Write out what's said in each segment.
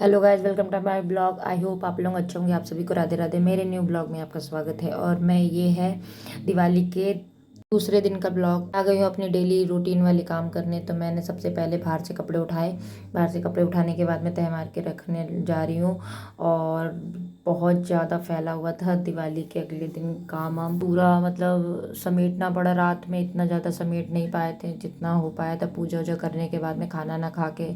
Hello guys, welcome to my blog. I hope आप लोग अच्छे होंगे। आप सभी को राधे राधे। मेरे न्यू ब्लॉग में आपका स्वागत है। और मैं ये है दिवाली के दूसरे दिन का ब्लॉग। आ गई हूँ अपनी डेली रूटीन वाले काम करने। तो मैंने सबसे पहले बाहर से कपड़े उठाए। बाहर से कपड़े उठाने के बाद मैं तह मार के रखने जा रही हूँ। और बहुत ज़्यादा फैला हुआ था दिवाली के अगले दिन काम वाम पूरा, मतलब समेटना पड़ा। रात में इतना ज़्यादा समेट नहीं पाए थे जितना हो पाया था। पूजा वूजा करने के बाद में खाना ना खा के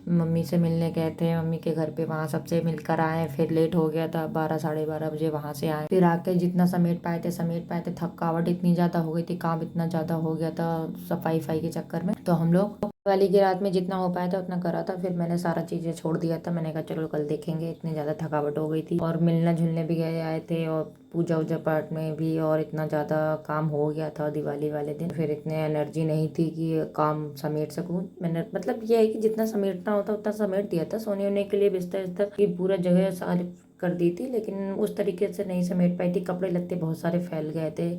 मम्मी से मिलने गए थे, मम्मी के घर पे। वहाँ सबसे मिलकर आए, फिर लेट हो गया था, 12 साढ़े 12 बजे वहाँ से आए। फिर आके जितना समेट पाए थे। थकावट इतनी ज़्यादा हो गई थी, काम इतना ज़्यादा हो गया था सफाई वफाई के चक्कर में। तो हम लोग दिवाली की रात में जितना हो पाया था उतना करा था। फिर मैंने सारा चीज़ें छोड़ दिया था। मैंने कहा चलो कल देखेंगे। इतनी ज़्यादा थकावट हो गई थी और मिलना जुलने भी गए आए थे और पूजा वूजा पाठ में भी, और इतना ज़्यादा काम हो गया था दिवाली वाले दिन। फिर इतने एनर्जी नहीं थी कि काम समेट सकूं। मैंने मतलब ये है कि जितना समेटना होता उतना समेट दिया था। सोने वोने के लिए बिस्तर विस्तर की पूरा जगह सारी कर दी थी, लेकिन उस तरीके से नहीं समेट पाई थी। कपड़े लत्ते बहुत सारे फैल गए थे,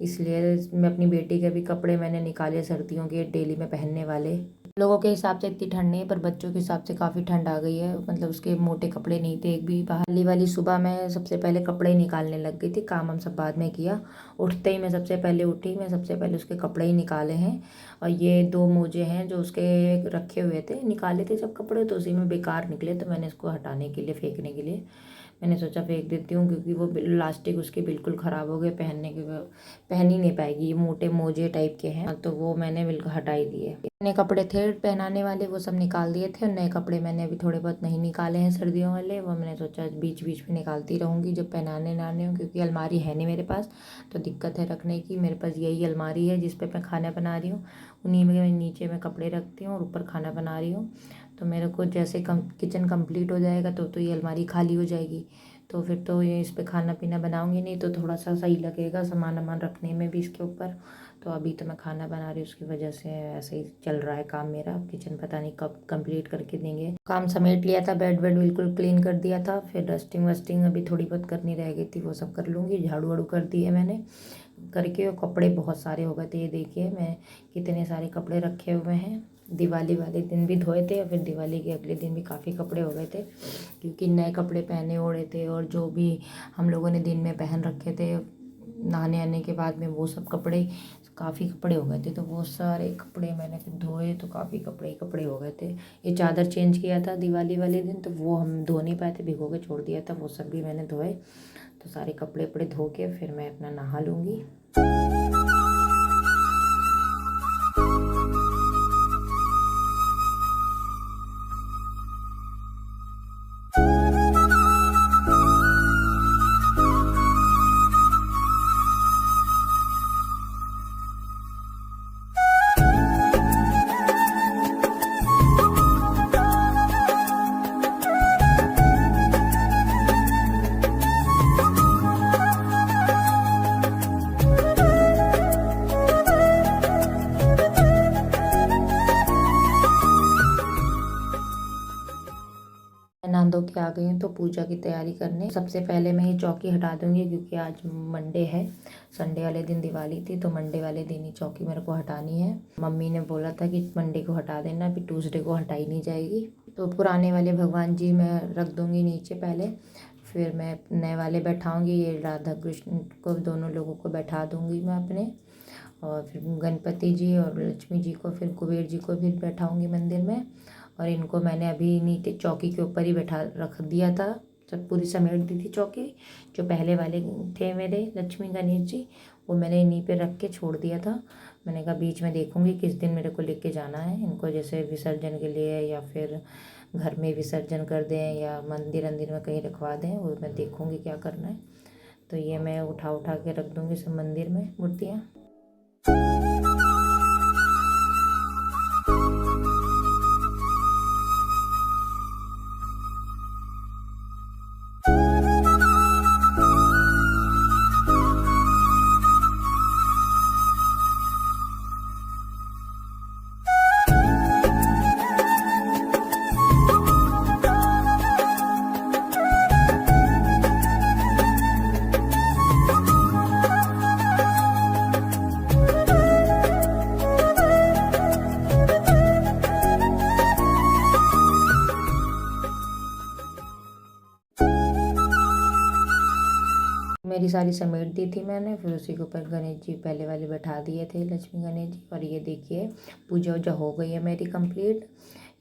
इसलिए मैं अपनी बेटी के भी कपड़े मैंने निकाले, सर्दियों के डेली में पहनने वाले। लोगों के हिसाब से इतनी ठंड नहीं है, पर बच्चों के हिसाब से काफ़ी ठंड आ गई है। मतलब उसके मोटे कपड़े नहीं थे एक भी। बाहर वाली सुबह मैं सबसे पहले कपड़े निकालने लग गई थी। काम हम सब बाद में किया। उठते ही मैं सबसे पहले उठी, मैं सबसे पहले उसके कपड़े ही निकाले हैं। और ये 2 मोजे हैं जो उसके रखे हुए थे, निकाले थे जब कपड़े तो उसी में बेकार निकले। तो मैंने इसको हटाने के लिए, फेंकने के लिए मैंने सोचा फेंक देती हूँ, क्योंकि वो लास्टिक उसके बिल्कुल ख़राब हो गए। पहन ही नहीं पाएगी। ये मोटे मोजे टाइप के हैं, तो वो मैंने बिल्कुल हटा ही दिए। नए कपड़े थे पहनाने वाले, वो सब निकाल दिए थे। और नए कपड़े मैंने अभी थोड़े बहुत नहीं निकाले हैं सर्दियों वाले। वो मैंने सोचा बीच बीच में निकालती रहूँगी जब पहनाने नाने हो, क्योंकि अलमारी है नहीं मेरे पास, तो दिक्कत है रखने की। मेरे पास यही अलमारी है जिस पे मैं खाना बना रही हूँ। उन्हीं में मैं नीचे में कपड़े रखती हूँ और ऊपर खाना बना रही हूँ। तो मेरे को जैसे किचन कंप्लीट हो जाएगा तो ये अलमारी खाली हो जाएगी। तो फिर तो ये इस पे खाना पीना बनाऊंगी नहीं, तो थोड़ा सा सही लगेगा सामान वामान रखने में भी इसके ऊपर। तो अभी तो मैं खाना बना रही हूँ, उसकी वजह से ऐसे ही चल रहा है काम मेरा। किचन पता नहीं कब कंप्लीट करके देंगे। काम समेट लिया था, बेड वेड बिल्कुल क्लीन कर दिया था। फिर डस्टिंग वस्टिंग अभी थोड़ी बहुत करनी रह गई थी, वो सब कर लूँगी। झाड़ू वाड़ू कर दी है मैंने करके। और कपड़े बहुत सारे हो गए थे, ये देखिए मैं कितने सारे कपड़े रखे हुए हैं। दिवाली वाले दिन भी धोए थे और फिर दिवाली के अगले दिन भी काफ़ी कपड़े हो गए थे, क्योंकि नए कपड़े पहने ओढ़े थे। और जो भी हम लोगों ने दिन में पहन रखे थे नहाने आने के बाद में, वो सब कपड़े, काफ़ी कपड़े हो गए थे। तो वो सारे कपड़े मैंने फिर धोए, तो काफ़ी कपड़े ही कपड़े हो गए थे। ये चादर चेंज किया था दिवाली वाले दिन, तो वो हम धो नहीं पाए थे, भिगो के छोड़ दिया था। वो सब भी मैंने धोए। तो सारे कपड़े वपड़े धो के फिर मैं अपना नहा लूँगी। नहा धो के आ गई हूँ तो पूजा की तैयारी करने। सबसे पहले मैं ये चौकी हटा दूंगी, क्योंकि आज मंडे है। संडे वाले दिन दिवाली थी, तो मंडे वाले दिन ही चौकी मेरे को हटानी है। मम्मी ने बोला था कि मंडे को हटा देना, फिर ट्यूसडे को हटाई नहीं जाएगी। तो पुराने वाले भगवान जी मैं रख दूंगी नीचे पहले, फिर मैं नए वाले बैठाऊँगी। ये राधा कृष्ण को, दोनों लोगों को बैठा दूँगी मैं अपने। और फिर गणपति जी और लक्ष्मी जी को, फिर कुबेर जी को फिर बैठाऊँगी मंदिर में। और इनको मैंने अभी नीचे चौकी के ऊपर ही बैठा रख दिया था। जब पूरी समेट दी थी चौकी, जो पहले वाले थे मेरे लक्ष्मी गणेश जी, वो मैंने इन्हीं पे रख के छोड़ दिया था। मैंने कहा बीच में देखूंगी किस दिन मेरे को लेके जाना है इनको, जैसे विसर्जन के लिए, या फिर घर में विसर्जन कर दें या मंदिर अंदिर में कहीं रखवा दें, वो मैं देखूंगी क्या करना है। तो ये मैं उठा के रख दूँगी सब मंदिर में मूर्तियाँ। अलमारी सारी समेट दी थी मैंने। फिर उसी के ऊपर गणेश जी पहले वाले बैठा दिए थे, लक्ष्मी गणेश जी। और ये देखिए पूजा वूजा हो गई है मेरी कंप्लीट।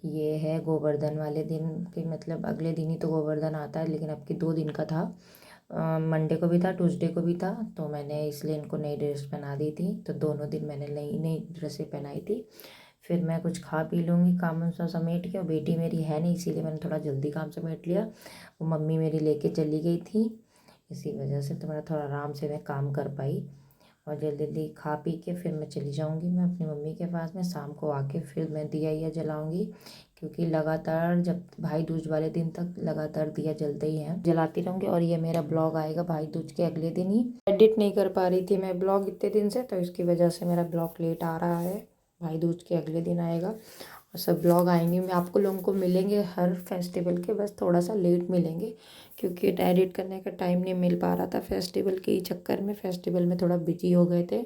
ये है गोवर्धन वाले दिन की, मतलब अगले दिन ही तो गोवर्धन आता है, लेकिन अब की 2 दिन का था। मंडे को भी था, ट्यूसडे को भी था, तो मैंने इसलिए इनको नई ड्रेस पहना दी थी। तो दोनों दिन मैंने नई नई ड्रेसें पहनाई थी। फिर मैं कुछ खा पी लूँगी, काम सा समेट के। और बेटी मेरी है नहीं, इसीलिए मैंने थोड़ा जल्दी काम समेट लिया। वो मम्मी मेरी लेके चली गई थी, इसी वजह से तो मेरा थोड़ा आराम से मैं काम कर पाई। और जल्दी जल्दी खा पी के फिर मैं चली जाऊँगी मैं अपनी मम्मी के पास में। शाम को आके फिर मैं दिया जलाऊँगी, क्योंकि लगातार जब भाई दूज वाले दिन तक लगातार दिया जलते ही हैं, जलाती रहूँगी। और ये मेरा ब्लॉग आएगा भाई दूज के अगले दिन ही। एडिट नहीं कर पा रही थी मैं ब्लॉग इतने दिन से, तो इसकी वजह से मेरा ब्लॉग लेट आ रहा है। भाई दूज के अगले दिन आएगा और सब ब्लॉग आएंगे। मैं आपको लोगों को मिलेंगे हर फेस्टिवल के, बस थोड़ा सा लेट मिलेंगे, क्योंकि एडिट करने का टाइम नहीं मिल पा रहा था फेस्टिवल के चक्कर में। फेस्टिवल में थोड़ा बिजी हो गए थे,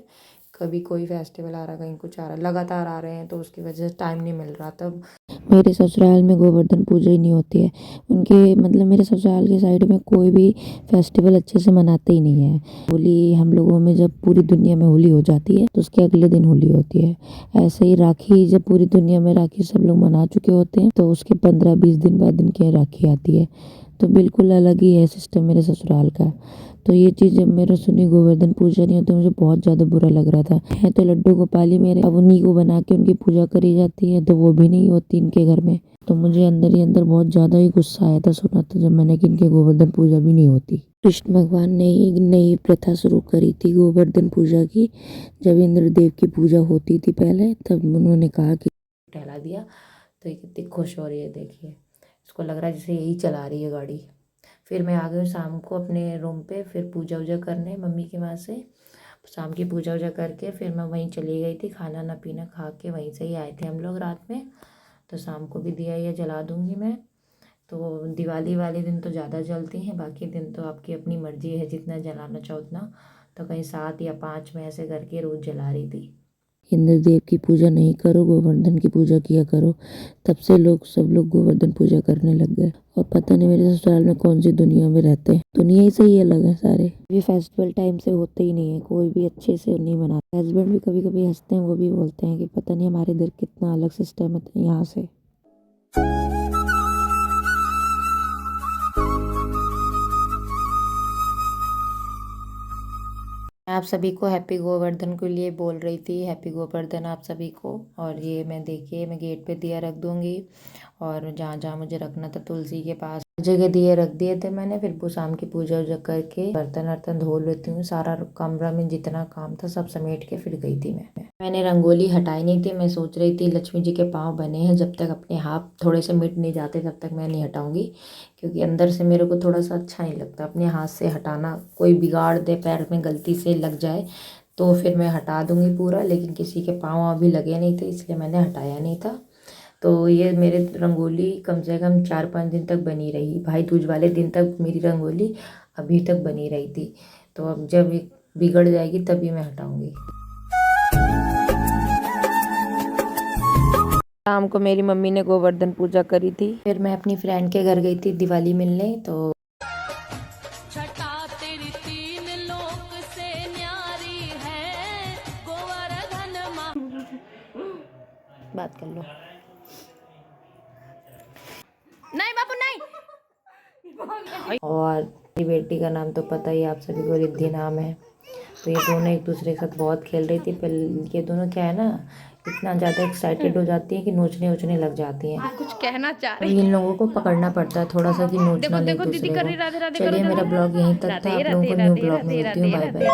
कभी कोई फेस्टिवल आ रहा, कहीं कुछ आ रहा, लगातार आ रहे हैं, तो उसकी वजह से टाइम नहीं मिल रहा था। मेरे ससुराल में गोवर्धन पूजा ही नहीं होती है उनके, मतलब मेरे ससुराल के साइड में कोई भी फेस्टिवल अच्छे से मनाते ही नहीं है। होली हम लोगों में जब पूरी दुनिया में होली हो जाती है तो उसके अगले दिन होली होती है। ऐसे ही राखी, जब पूरी दुनिया में राखी सब लोग मना चुके होते हैं तो उसके 15-20 दिन बाद इनके राखी आती है। तो बिल्कुल अलग ही है सिस्टम मेरे ससुराल का। तो ये चीज़ जब मेरे सुनी गोवर्धन पूजा नहीं होती, मुझे बहुत ज़्यादा बुरा लग रहा था। है तो लड्डू गोपाली मेरे, अब उन्हीं को बना के उनकी पूजा करी जाती है, तो वो भी नहीं होती इनके घर में। तो मुझे अंदर ही अंदर बहुत ज़्यादा ही गुस्सा आया था सुना था जब मैंने कि इनके गोवर्धन पूजा भी नहीं होती। कृष्ण भगवान ने ही नई प्रथा शुरू करी थी गोवर्धन पूजा की। जब इंद्रदेव की पूजा होती थी पहले, तब उन्होंने कहा कि टहला दिया। तो ये कितनी खुश हो रही है, देखिए इसको लग रहा है जैसे यही चला रही है गाड़ी। फिर मैं आ गई शाम को अपने रूम पे, फिर पूजा वूजा करने मम्मी के वहाँ से। शाम की पूजा वूजा करके फिर मैं वहीं चली गई थी, खाना ना पीना खा के वहीं से ही आए थे हम लोग रात में। तो शाम को भी दिया ये जला दूँगी मैं। तो दिवाली वाले दिन तो ज़्यादा जलती हैं, बाकी दिन तो आपकी अपनी मर्जी है, जितना जलाना चाहो उतना। तो कहीं 7 या 5 में ऐसे करके रोज़ जला रही थी। इंद्रदेव की पूजा नहीं करो, गोवर्धन की पूजा किया करो। तब से सब लोग गोवर्धन पूजा करने लग गए। और पता नहीं मेरे ससुराल में कौन सी दुनिया में रहते हैं, दुनिया ही से ही अलग है सारे। ये फेस्टिवल टाइम से होते ही नहीं है, कोई भी अच्छे से नहीं मनाता। हस्बैंड भी कभी कभी हंसते हैं, वो भी बोलते हैं कि पता नहीं हमारे इधर कितना अलग सिस्टम है यहाँ से। आप सभी को हैप्पी गोवर्धन के लिए बोल रही थी, हैप्पी गोवर्धन आप सभी को। और ये मैं देखिए मैं गेट पे दिया रख दूंगी, और जहाँ जहाँ मुझे रखना था तुलसी के पास जगह दिए रख दिए थे मैंने। फिर वो शाम की पूजा वूजा करके बर्तन वर्तन धो लेती हूँ। सारा कमरा में जितना काम था सब समेट के फिर गई थी मैंने रंगोली हटाई नहीं थी। मैं सोच रही थी लक्ष्मी जी के पाँव बने हैं, जब तक अपने हाथ थोड़े से मिट नहीं जाते तब तक मैं नहीं हटाऊंगी, क्योंकि अंदर से मेरे को थोड़ा सा अच्छा नहीं लगता अपने हाथ से हटाना। कोई बिगाड़ दे, पैर में गलती से लग जाए तो फिर मैं हटा दूंगी पूरा, लेकिन किसी के पाँव अभी लगे नहीं थे इसलिए मैंने हटाया नहीं था। तो ये मेरे रंगोली कम से कम 4-5 दिन तक बनी रही, भाई दूज वाले दिन तक मेरी रंगोली अभी तक बनी रही थी। तो अब जब ये बिगड़ जाएगी तभी मैं हटाऊंगी। शाम को मेरी मम्मी ने गोवर्धन पूजा करी थी, फिर मैं अपनी फ्रेंड के घर गई थी दिवाली मिलने। तो तेरी 3 लोक से न्यारी है गोवर्धन बात कर लो। नहीं बाबू नहीं। और मेरी बेटी का नाम तो पता ही आप सभी को, रिद्धि नाम है। तो ये दोनों एक दूसरे के साथ बहुत खेल रही थी। पहले ये दोनों क्या है ना, इतना ज़्यादा एक्साइटेड हो जाती है कि नोचने वोचने लग जाती हैं। कुछ कहना चाह रही है। इन लोगों को पकड़ना पड़ता है थोड़ा सा कि नोचना ले दूसरे को। चलिए मेरा ब्लॉग यहीं तक था, आप लोगों को न्यू ब्लॉग में मिलती हूँ, बाय बाय।